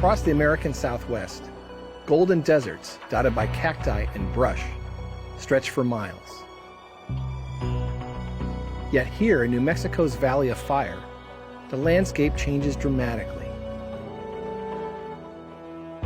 Across the American Southwest, golden deserts dotted by cacti and brush stretch for miles. Yet here in New Mexico's Valley of Fire, the landscape changes dramatically.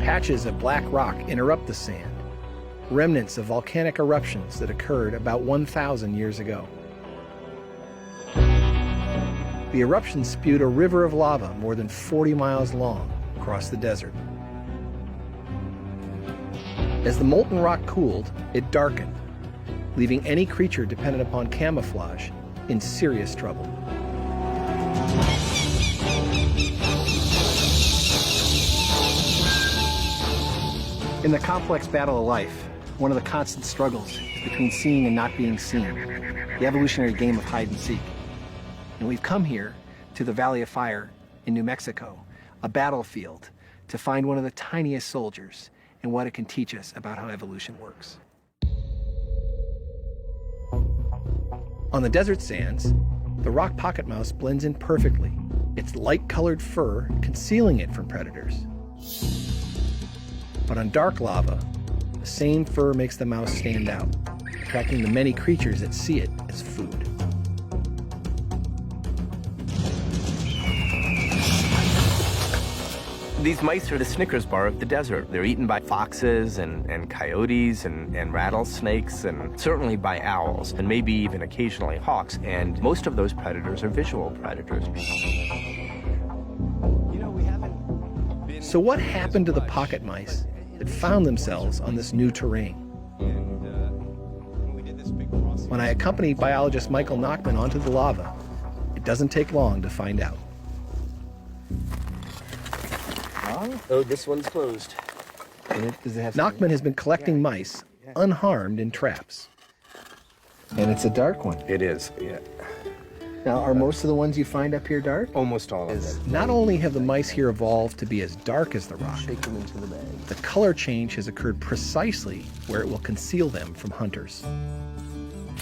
Patches of black rock interrupt the sand, remnants of volcanic eruptions that occurred about 1,000 years ago. The eruption spewed a river of lava more than 40 miles long across the desert. As the molten rock cooled, it darkened, leaving any creature dependent upon camouflage in serious trouble. In the complex battle of life, one of the constant struggles is between seeing and not being seen, the evolutionary game of hide and seek. And we've come here to the Valley of Fire in New Mexico, a battlefield, to find one of the tiniest soldiers and what it can teach us about how evolution works. On the desert sands, the rock pocket mouse blends in perfectly, its light-colored fur concealing it from predators. But on dark lava, the same fur makes the mouse stand out, attracting the many creatures that see it as food. These mice are the Snickers bar of the desert. They're eaten by foxes and coyotes and rattlesnakes and certainly by owls and maybe even occasionally hawks. And most of those predators are visual predators. So what happened to the pocket mice that found themselves on this new terrain? When I accompany biologist Michael Nachman onto the lava, it doesn't take long to find out. Oh, this one's closed. Nachman has been collecting mice unharmed in traps. And it's a dark one. It is, yeah. Now, are most of the ones you find up here dark? Almost all of them. Not only have the mice here evolved to be as dark as the rock, Shake them into the bag. the color change has occurred precisely where it will conceal them from hunters.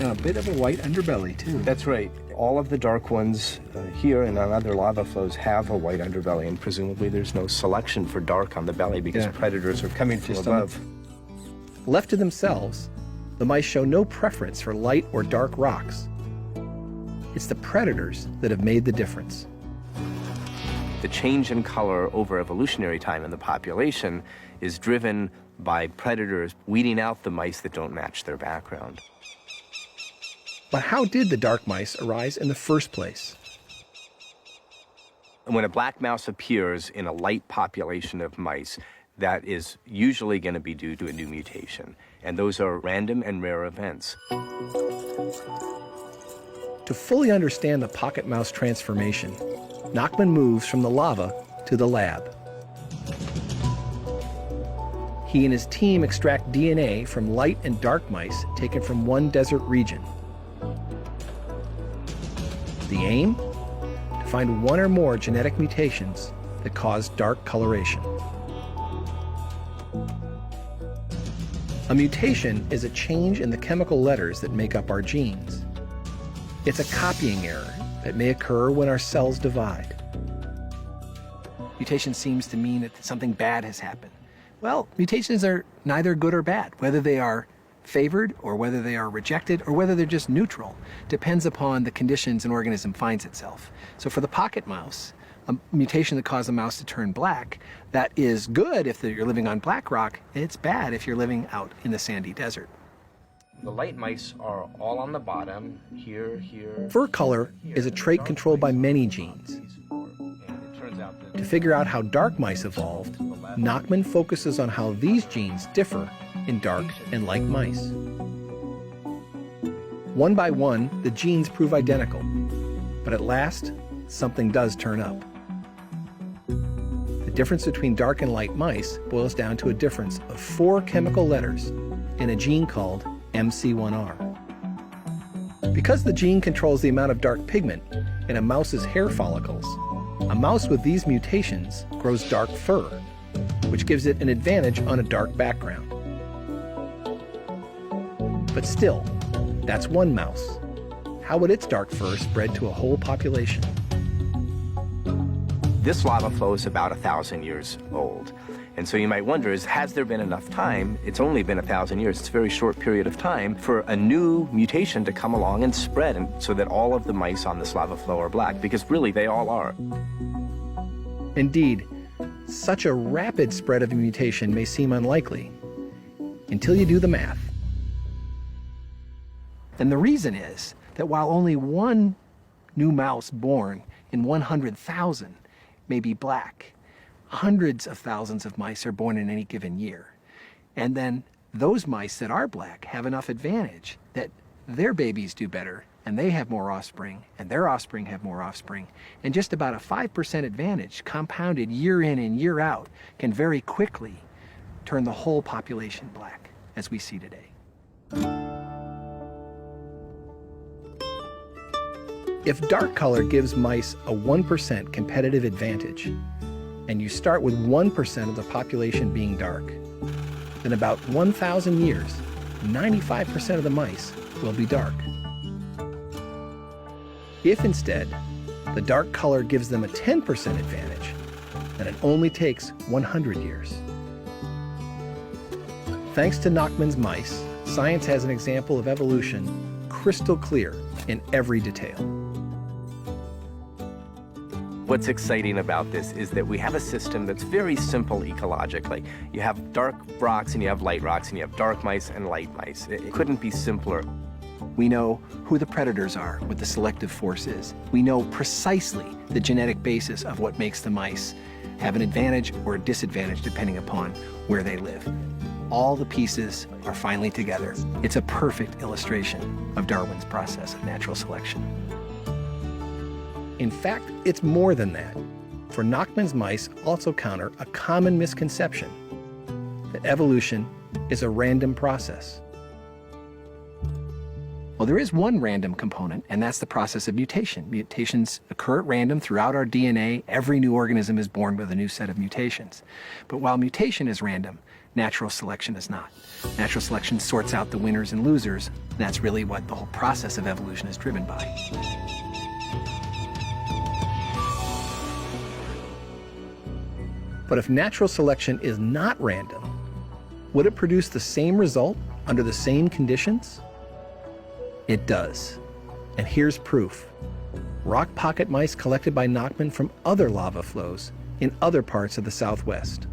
A bit of a white underbelly, too. That's right. All of the dark ones here and on other lava flows have a white underbelly, and presumably there's no selection for dark on the belly because predators are coming from above. Left to themselves, the mice show no preference for light or dark rocks. It's the predators that have made the difference. The change in color over evolutionary time in the population is driven by predators weeding out the mice that don't match their background. But how did the dark mice arise in the first place? When a black mouse appears in a light population of mice, that is usually going to be due to a new mutation. And those are random and rare events. To fully understand the pocket mouse transformation, Nachman moves from the lava to the lab. He and his team extract DNA from light and dark mice taken from one desert region. The aim? To find one or more genetic mutations that cause dark coloration. A mutation is a change in the chemical letters that make up our genes. It's a copying error that may occur when our cells divide. Mutation seems to mean that something bad has happened. Well, mutations are neither good or bad. Whether they are favored or whether they are rejected or whether they're just neutral depends upon the conditions an organism finds itself. So for the pocket mouse, a mutation that caused a mouse to turn black, that is good if you're living on black rock, it's bad if you're living out in the sandy desert. The light mice are all on the bottom, here. Fur color is a trait controlled by many genes. To figure out how dark mice evolved, Nachman focuses on how these genes differ in dark and light mice. One by one, the genes prove identical, but at last, something does turn up. The difference between dark and light mice boils down to a difference of 4 chemical letters in a gene called MC1R. Because the gene controls the amount of dark pigment in a mouse's hair follicles, a mouse with these mutations grows dark fur, which gives it an advantage on a dark background. But still, that's one mouse. How would its dark fur spread to a whole population? This lava flow is about 1,000 years old. And so you might wonder, has there been enough time? It's only been 1,000 years. It's a very short period of time for a new mutation to come along and spread, and so that all of the mice on this lava flow are black, because really they all are. Indeed, such a rapid spread of a mutation may seem unlikely until you do the math. And the reason is that while only one new mouse born in 100,000 may be black, hundreds of thousands of mice are born in any given year. And then those mice that are black have enough advantage that their babies do better, and they have more offspring, and their offspring have more offspring. And just about a 5% advantage, compounded year in and year out, can very quickly turn the whole population black, as we see today. If dark color gives mice a 1% competitive advantage, and you start with 1% of the population being dark, then about 1,000 years, 95% of the mice will be dark. If instead, the dark color gives them a 10% advantage, then it only takes 100 years. Thanks to Nachman's mice, science has an example of evolution crystal clear in every detail. What's exciting about this is that we have a system that's very simple ecologically. You have dark rocks and you have light rocks, and you have dark mice and light mice. It couldn't be simpler. We know who the predators are, what the selective force is. We know precisely the genetic basis of what makes the mice have an advantage or a disadvantage depending upon where they live. All the pieces are finally together. It's a perfect illustration of Darwin's process of natural selection. In fact, it's more than that, for Nachman's mice also counter a common misconception that evolution is a random process. Well, there is one random component, and that's the process of mutation. Mutations occur at random throughout our DNA. Every new organism is born with a new set of mutations. But while mutation is random, natural selection is not. Natural selection sorts out the winners and losers, and that's really what the whole process of evolution is driven by. But if natural selection is not random, would it produce the same result under the same conditions? It does. And here's proof. Rock pocket mice collected by Nachman from other lava flows in other parts of the Southwest.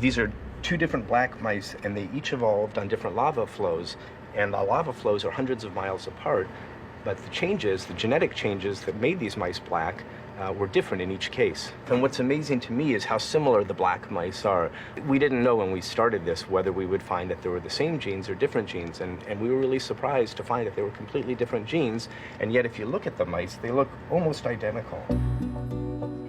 These are two different black mice, and they each evolved on different lava flows. And the lava flows are hundreds of miles apart, but the changes, the genetic changes that made these mice black, were different in each case. And what's amazing to me is how similar the black mice are. We didn't know when we started this whether we would find that there were the same genes or different genes, and we were really surprised to find that they were completely different genes, and yet if you look at the mice, they look almost identical.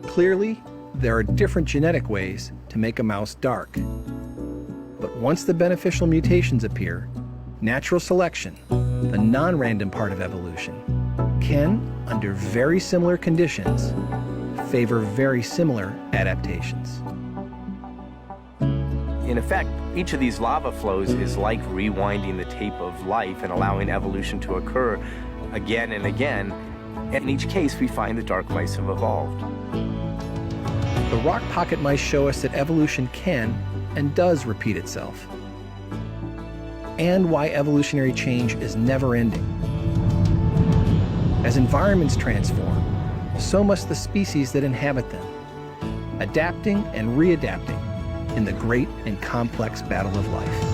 Clearly, there are different genetic ways to make a mouse dark. But once the beneficial mutations appear, natural selection, the non-random part of evolution, can, under very similar conditions, favor very similar adaptations. In effect, each of these lava flows is like rewinding the tape of life and allowing evolution to occur again and again. And in each case, we find the dark mice have evolved. The rock pocket mice show us that evolution can and does repeat itself, and why evolutionary change is never ending. As environments transform, so must the species that inhabit them, adapting and readapting in the great and complex battle of life.